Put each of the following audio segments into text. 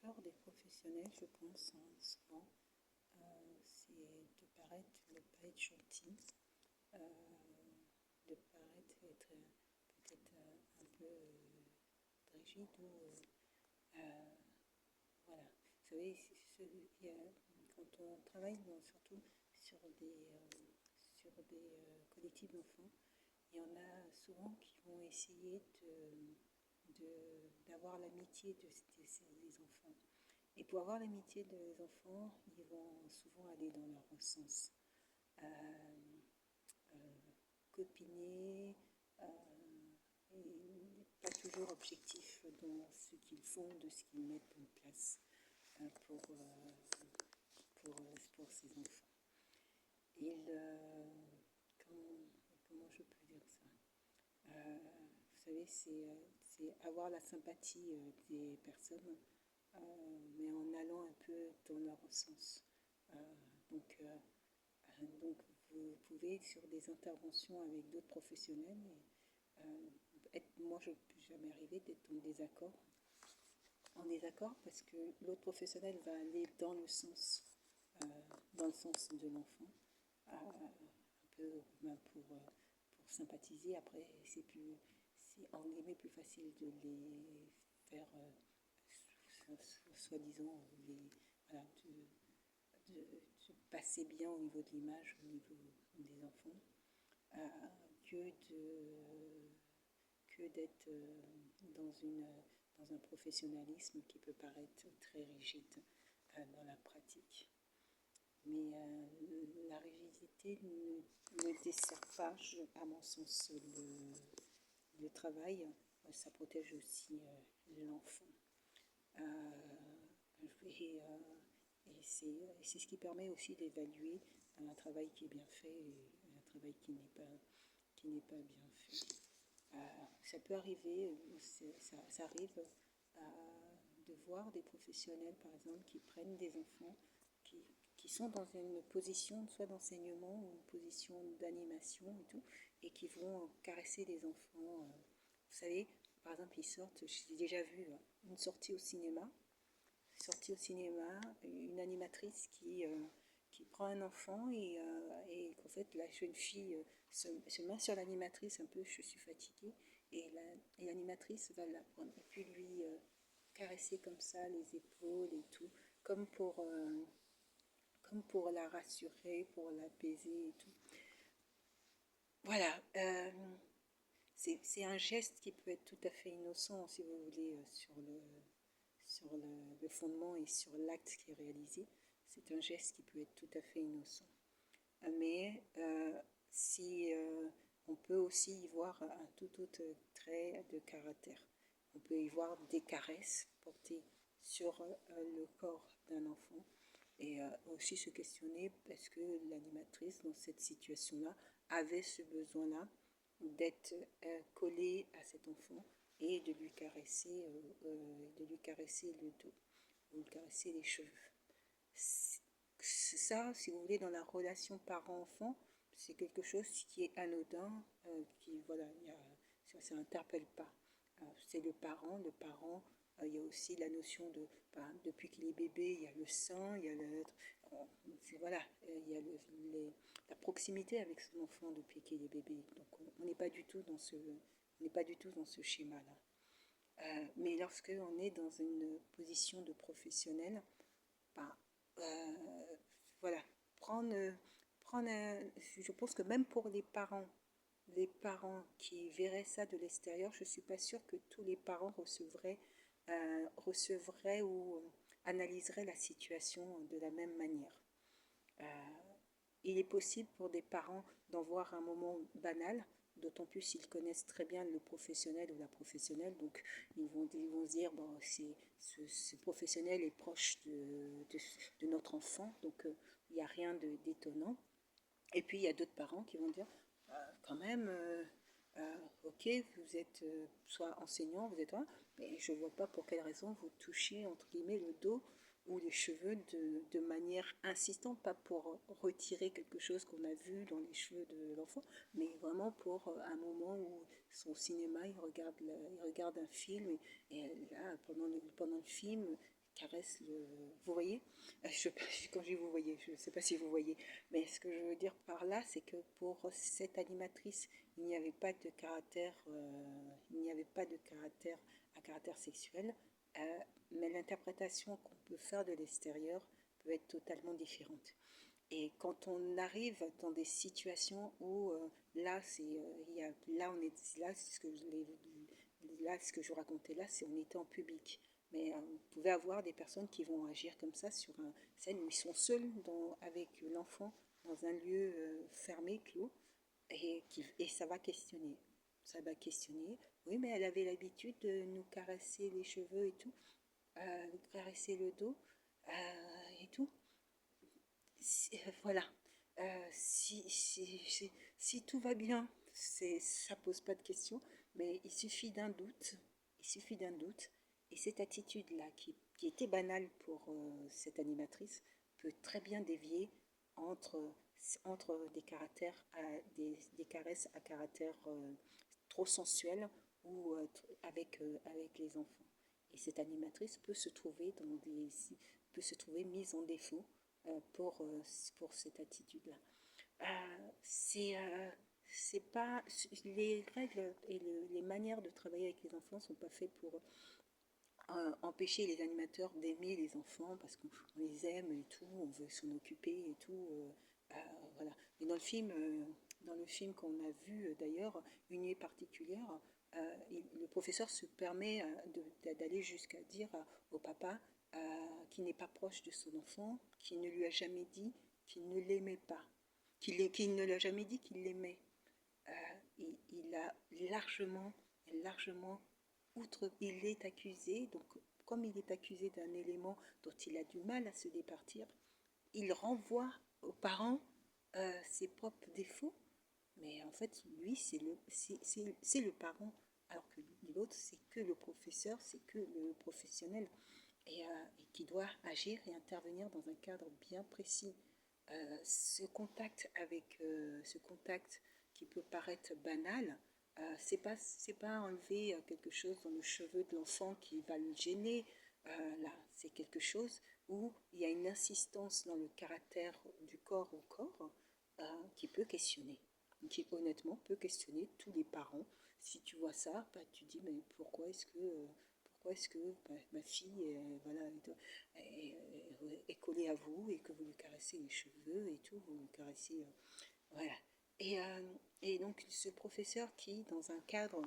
peur des professionnels, je pense, hein, souvent, c'est de paraître ne pas être gentil, euh, de paraître être peut-être un peu rigide ou voilà. Vous savez, quand on travaille surtout sur des collectifs d'enfants, il y en a souvent qui vont essayer d'avoir l'amitié des enfants. Et pour avoir l'amitié des enfants, ils vont souvent aller dans leur sens. Euh, euh, Copiner, et pas toujours objectif dans ce qu'ils font, de ce qu'ils mettent en place pour ces enfants. Ils, comment je peux dire ça? Vous savez, c'est avoir la sympathie des personnes, mais en allant un peu dans leur sens. Euh, donc, euh, donc, vous pouvez, sur des interventions avec d'autres professionnels, moi, je ne peux jamais arriver d'être en désaccord parce que l'autre professionnel va aller euh, dans le sens de l'enfant, un peu pour sympathiser. Après, c'est en guillemets plus facile de les faire, soi-disant, voilà, de passer bien au niveau de l'image, au niveau des enfants, euh, que d'être dans un professionnalisme qui peut paraître très rigide dans la pratique. Mais la rigidité ne dessert pas, à mon sens, le travail. Ça protège aussi l'enfant. Et, c'est ce qui permet aussi d'évaluer un travail qui est bien fait et un travail qui n'est pas bien fait. Ça peut arriver, ça arrive de voir des professionnels, par exemple, qui prennent des enfants qui, qui sont dans une position soit d'enseignement ou une position d'animation et tout, et qui vont caresser des enfants. Vous savez, par exemple, ils sortent, j'ai déjà vu une sortie au cinéma, une animatrice qui prend un enfant et qu'en fait la jeune fille se met sur l'animatrice un peu, je suis fatiguée, et l'animatrice va la prendre et puis lui caresser comme ça les épaules et tout, comme pour, euh, comme pour la rassurer, pour l'apaiser et tout. Voilà, c'est un geste qui peut être tout à fait innocent, si vous voulez, le fondement et sur l'acte qui est réalisé. C'est un geste qui peut être tout à fait innocent. Mais si on peut aussi y voir un tout autre trait de caractère. On peut y voir des caresses portées sur le corps d'un enfant et aussi se questionner parce que l'animatrice dans cette situation-là avait ce besoin-là d'être collée à cet enfant et de lui caresser le dos, de lui caresser les cheveux. Ça, si vous voulez, dans la relation parent-enfant, c'est quelque chose qui est anodin, qui, voilà, ça n'interpelle pas. C'est il y a aussi la notion de, depuis qu'il est bébé, il y a le sein, il y a voilà, il y a la proximité avec son enfant depuis qu'il est bébé. Donc on n'est pas du tout dans ce schéma-là. Mais lorsque on est dans une position de professionnel, ben, voilà, je pense que même pour les parents qui verraient ça de l'extérieur, je ne suis pas sûre que tous les parents recevraient ou analyseraient la situation de la même manière. Euh, il est possible pour des parents d'en voir un moment banal, d'autant plus s'ils connaissent très bien le professionnel ou la professionnelle, donc ils vont se dire, bon, ce professionnel est proche de notre enfant, donc il n'y a rien d'étonnant. Et puis il y a d'autres parents qui vont dire, quand même, ok, vous êtes soit enseignant, vous êtes un, mais je ne vois pas pour quelle raison vous touchez, entre guillemets, le dos ou les cheveux de manière insistante, pas pour retirer quelque chose qu'on a vu dans les cheveux de l'enfant, mais vraiment pour un moment où son cinéma, il regarde un film, et là, pendant le film, caresse le... Vous voyez? Quand je dis vous voyez, je ne sais pas si vous voyez, mais ce que je veux dire par là, c'est que pour cette animatrice, il n'y avait pas de caractère, il n'y avait pas de caractère à caractère sexuel, euh, mais l'interprétation qu'on peut faire de l'extérieur peut être totalement différente. Et quand on arrive dans des situations où là, là on est là, là, ce que je racontais là, c'est on était en public. Mais vous pouvez avoir des personnes qui vont agir comme ça sur une scène où ils sont seuls avec l'enfant dans un lieu fermé, clos, et ça va questionner. Ça va questionner. Oui, mais elle avait l'habitude de nous caresser les cheveux et tout, nous caresser le dos et tout. Voilà. Si tout va bien, ça pose pas de questions, mais il suffit d'un doute, il suffit d'un doute, et cette attitude-là, qui était banale pour cette animatrice, peut très bien dévier entre, entre des caractères, des caresses à caractère trop sensuel ou avec les enfants. Et cette animatrice peut se trouver peut se trouver mise en défaut pour cette attitude-là. C'est pas les règles et les manières de travailler avec les enfants sont pas faites pour empêcher les animateurs d'aimer les enfants parce qu'on les aime et tout, on veut s'en occuper et tout. Voilà. Et dans le film qu'on a vu d'ailleurs, Une nuit particulière, le professeur se permet d'aller jusqu'à dire au papa qu'il n'est pas proche de son enfant, qu'il ne lui a jamais dit qu'il ne l'aimait pas, qu'il ne lui a jamais dit qu'il l'aimait. Il a largement, outre, il est accusé, donc comme il est accusé d'un élément dont il a du mal à se départir, il renvoie aux parents ses propres défauts, mais en fait, lui, c'est le parent, alors que l'autre, c'est que le professeur, c'est que le professionnel, et qui doit agir et intervenir dans un cadre bien précis. Ce contact qui peut paraître banal, c'est pas enlever quelque chose dans le cheveu de l'enfant qui va le gêner. Là, c'est quelque chose où il y a une insistance dans le caractère du corps au corps qui peut questionner, qui honnêtement peut questionner tous les parents. Si tu vois ça, bah, tu dis mais pourquoi est-ce que ma fille voilà, est collée à vous et que vous lui caressez les cheveux et tout, vous lui caressez voilà. Et donc ce professeur qui dans un cadre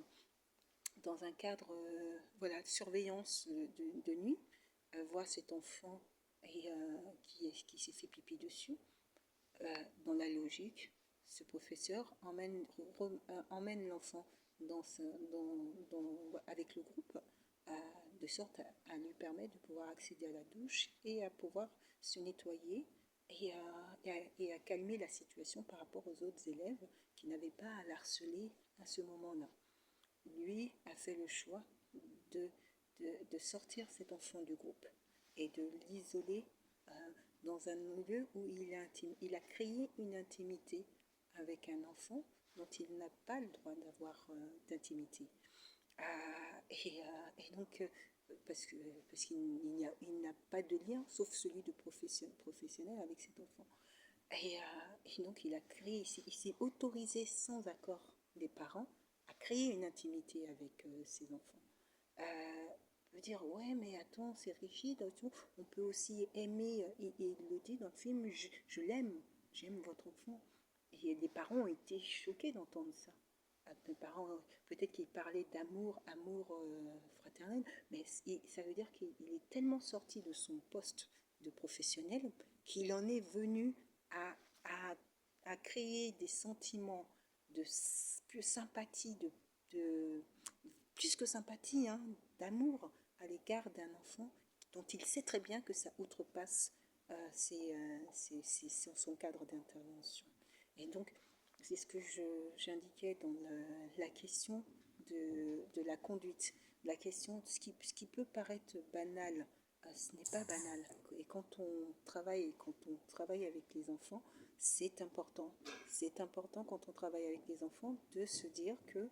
voilà, de surveillance de nuit voit cet enfant qui s'est fait pipi dessus, dans la logique, ce professeur emmène l'enfant avec le groupe, de sorte à lui permettre de pouvoir accéder à la douche et à pouvoir se nettoyer et à calmer la situation par rapport aux autres élèves qui n'avaient pas à l'harceler à ce moment-là. Lui a fait le choix de, de sortir cet enfant du groupe et de l'isoler dans un lieu où il a créé une intimité avec un enfant dont il n'a pas le droit d'avoir d'intimité. Et donc, parce qu'il n'a pas de lien, sauf celui de professionnel avec cet enfant. Et donc, il s'est autorisé sans accord des parents à créer une intimité avec ses enfants. Peut dire ouais mais attends c'est rigide et tout. On peut aussi aimer et il le dit dans le film je l'aime, j'aime votre enfant, et les parents ont été choqués d'entendre ça. Les parents peut-être qu'ils parlaient amour fraternel, mais ça veut dire qu'il est tellement sorti de son poste de professionnel qu'il en est venu à, à, à créer des sentiments de sympathie, de plus que sympathie, hein, d'amour à l'égard d'un enfant dont il sait très bien que ça outrepasse son cadre d'intervention. Et donc, c'est ce que j'indiquais dans la question de la conduite. La question, ce qui peut paraître banal, ce n'est pas banal. Et quand on travaille avec les enfants, c'est important. C'est important quand on travaille avec les enfants de se dire que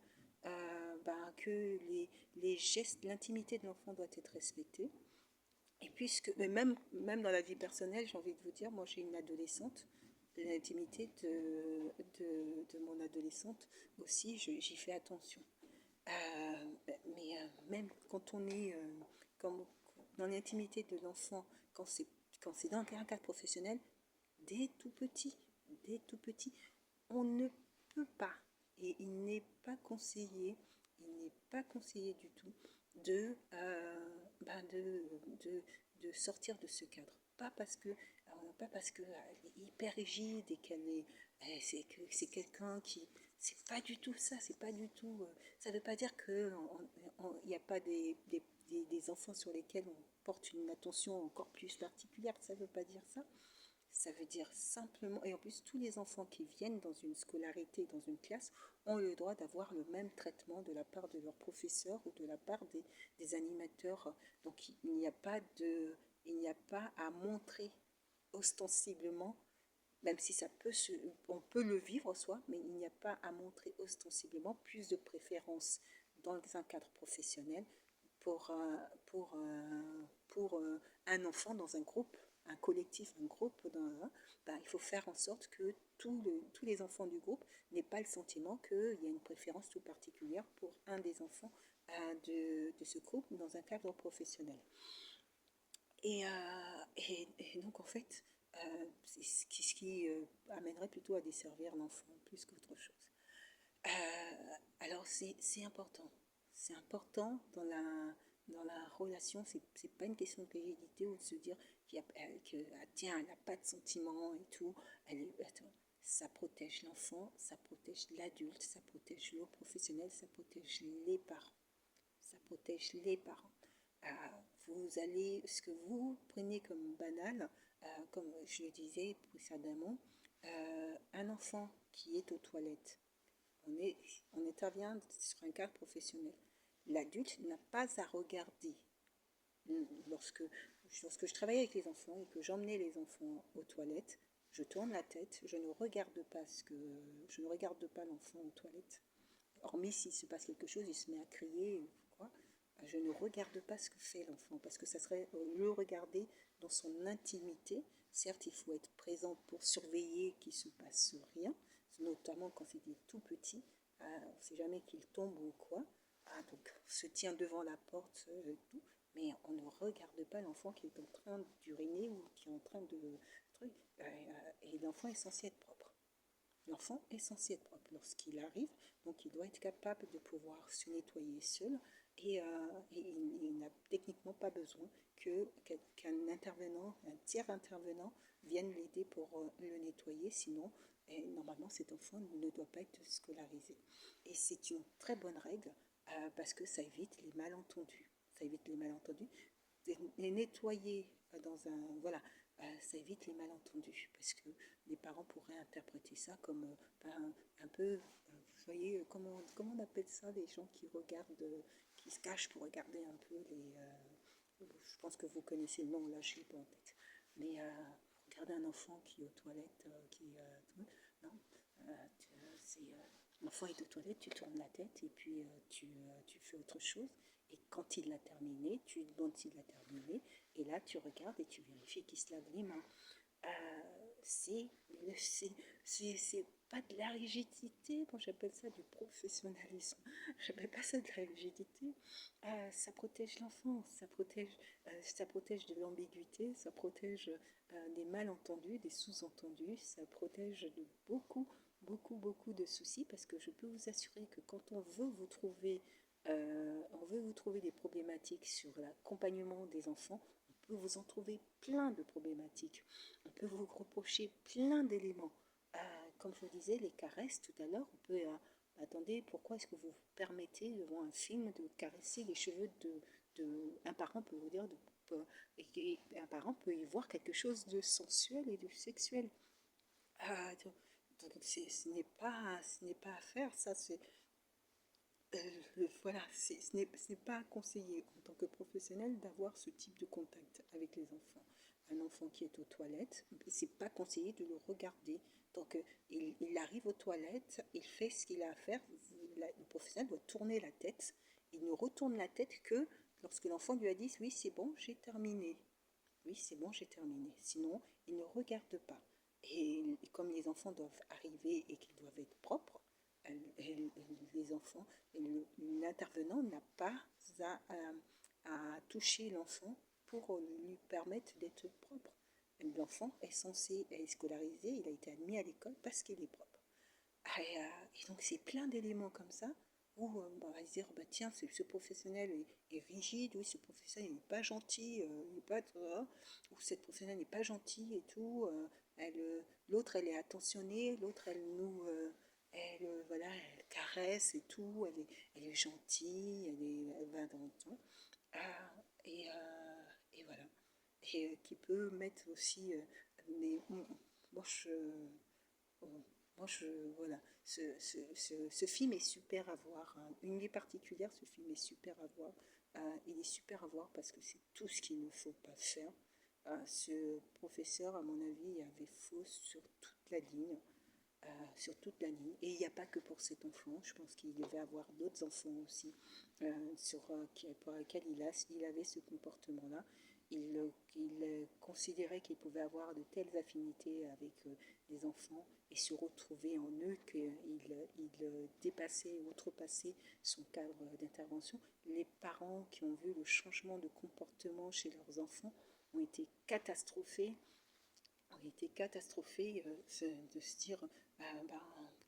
les gestes, l'intimité de l'enfant doit être respectée, Et puisque, mais même dans la vie personnelle, j'ai envie de vous dire, moi j'ai une adolescente, l'intimité de mon adolescente aussi, j'y fais attention. Même quand on est comme, dans l'intimité de l'enfant, quand c'est dans un cadre professionnel, dès tout petit, dès tout petit, on ne peut pas, et il n'est pas conseillé, il n'est pas conseillé du tout de, ben de sortir de ce cadre. Pas parce qu'elle est hyper rigide et qu'elle est, c'est quelqu'un qui, c'est pas du tout ça, c'est pas du tout, ça veut pas dire que il n'y a pas des enfants sur lesquels on porte une attention encore plus particulière, ça veut pas dire ça. Ça veut dire simplement, et en plus tous les enfants qui viennent dans une scolarité, dans une classe, ont le droit d'avoir le même traitement de la part de leurs professeurs ou de la part des animateurs. Donc il n'y a pas à montrer ostensiblement, même si on peut le vivre soi, mais il n'y a pas à montrer ostensiblement plus de préférence dans un cadre professionnel pour, un enfant dans un groupe, un collectif, un groupe, ben, il faut faire en sorte que tous les enfants du groupe n'aient pas le sentiment qu'il y a une préférence tout particulière pour un des enfants de ce groupe dans un cadre professionnel. Et donc en fait, c'est ce qui amènerait plutôt à desservir l'enfant plus qu'autre chose. Alors c'est important. C'est important dans la relation. C'est pas une question de rigidité ou de se dire tiens, elle n'a pas de sentiments et tout. Attends, ça protège l'enfant, ça protège l'adulte, ça protège le professionnel, ça protège les parents. Ça protège les parents. Euh, ce que vous prenez comme banal, comme je le disais précédemment, un enfant qui est aux toilettes, on, est, on intervient sur un cadre professionnel. L'adulte n'a pas à regarder. Lorsque, lorsque je travaillais avec les enfants et que j'emmenais les enfants aux toilettes, je tourne la tête, je ne regarde pas l'enfant aux toilettes. Hormis s'il se passe quelque chose, il se met à crier ou quoi. Je ne regarde pas ce que fait l'enfant parce que ça serait le regarder dans son intimité. Certes, il faut être présent pour surveiller qu'il ne se passe rien, notamment quand c'est des tout petits. On ne sait jamais qu'il tombe ou quoi. Donc, on se tient devant la porte, tout, mais on ne regarde pas l'enfant qui est en train d'uriner ou qui est en train de truc. Et l'enfant est censé être propre. L'enfant est censé être propre lorsqu'il arrive, donc il doit être capable de pouvoir se nettoyer seul et il n'a techniquement pas besoin qu'un intervenant, un tiers intervenant vienne l'aider pour le nettoyer, sinon normalement cet enfant ne doit pas être scolarisé. Et c'est une très bonne règle parce que ça évite les malentendus. Ça évite les malentendus. Et nettoyer dans un... Voilà, ça évite les malentendus parce que les parents pourraient interpréter ça comme un peu, vous voyez, comment on appelle ça, les gens qui regardent, qui se cachent pour regarder un peu je pense que vous connaissez le nom, là je ne l'ai pas en tête, mais regarder un enfant qui est aux toilettes, non, l'enfant est aux toilettes, tu tournes la tête et puis tu fais autre chose. Et quand il l'a terminé, tu lui demandes s'il l'a terminé, et là tu regardes et tu vérifies qu'il se lave les mains. C'est pas de la rigidité, moi j'appelle ça du professionnalisme, j'appelle pas ça de la rigidité. Ça protège l'enfant, ça protège de l'ambiguïté, ça protège des malentendus, des sous-entendus, ça protège de beaucoup de soucis, parce que je peux vous assurer que quand on veut vous trouver des problématiques sur l'accompagnement des enfants, on peut vous en trouver plein de problématiques. On peut vous reprocher plein d'éléments. Comme je vous disais, les caresses tout à l'heure, on peut... attendez, pourquoi est-ce que vous permettez devant un film de caresser les cheveux un parent peut vous dire et un parent peut y voir quelque chose de sensuel et de sexuel. Donc, ce n'est pas à faire, ça c'est voilà, ce n'est pas conseillé en tant que professionnel d'avoir ce type de contact avec les enfants. Un enfant qui est aux toilettes, c'est pas conseillé de le regarder. Donc il arrive aux toilettes, il fait ce qu'il a à faire. Le professionnel doit tourner la tête. Il ne retourne la tête que lorsque l'enfant lui a dit oui, c'est bon, j'ai terminé. Oui, c'est bon, j'ai terminé. Sinon, il ne regarde pas. Et comme les enfants doivent arriver et qu'ils doivent être propres, les enfants, l'intervenant n'a pas à toucher l'enfant pour lui permettre d'être propre. L'enfant est censé être scolarisé, il a été admis à l'école parce qu'il est propre. Et donc c'est plein d'éléments comme ça où on va se dire, bah, tiens, ce professionnel est rigide, oui, ce professionnel n'est pas gentil, il n'est pas, ou cette professionnelle n'est pas gentille et tout, l'autre elle est attentionnée, l'autre elle nous, voilà, elle caresse et tout, elle est gentille, elle va dans le temps. Et voilà. Et qui peut mettre aussi, mais moi je, moi, voilà, ce film est super à voir, hein. Une nuit particulière, ce film est super à voir. Il est super à voir parce que c'est tout ce qu'il ne faut pas faire. Ce professeur, à mon avis, avait faux sur toute la ligne. Sur toute la ligne. Et il n'y a pas que pour cet enfant. Je pense qu'il devait avoir d'autres enfants aussi pour lesquels il avait ce comportement-là. Il considérait qu'il pouvait avoir de telles affinités avec les enfants et se retrouver en eux qu'il dépassait, outrepassait son cadre d'intervention. Les parents qui ont vu le changement de comportement chez leurs enfants ont été catastrophés de se dire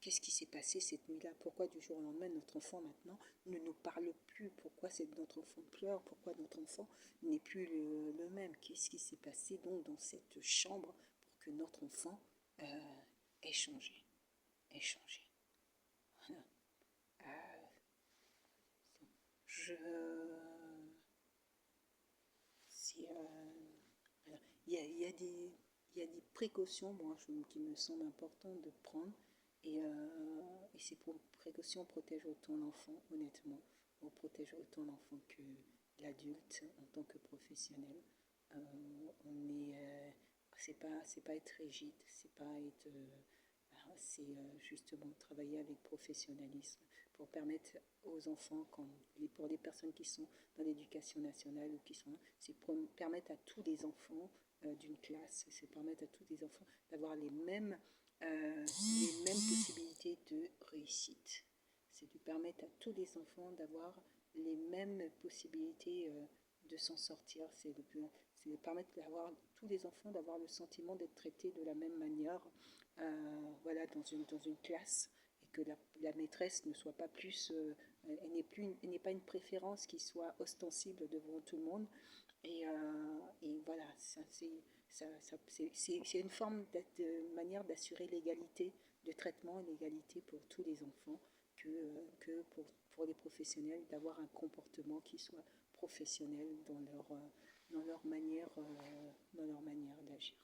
qu'est-ce qui s'est passé cette nuit-là, pourquoi du jour au lendemain notre enfant maintenant ne nous parle plus, pourquoi notre enfant pleure, pourquoi notre enfant n'est plus le même, qu'est-ce qui s'est passé donc dans cette chambre pour que notre enfant ait changé, ait changé. Voilà. Je si, voilà. Il y a des précautions moi, qui me semblent importantes de prendre. Et ces précautions protègent autant l'enfant, honnêtement. On protège autant l'enfant que l'adulte en tant que professionnel. C'est pas être rigide, c'est pas être. C'est justement travailler avec professionnalisme pour permettre aux enfants, pour les personnes qui sont dans l'éducation nationale ou qui sont, c'est permettre à tous les enfants d'une classe, c'est permettre à tous les enfants d'avoir les mêmes possibilités de réussite. C'est de permettre à tous les enfants d'avoir les mêmes possibilités de s'en sortir. C'est de permettre à tous les enfants d'avoir le sentiment d'être traités de la même manière, voilà, dans une classe, et que la maîtresse ne soit pas plus, elle n'est pas une préférence qui soit ostensible devant tout le monde. Et voilà, c'est une forme de manière d'assurer l'égalité de traitement et l'égalité pour tous les enfants que pour les professionnels, d'avoir un comportement qui soit professionnel dans leur manière d'agir.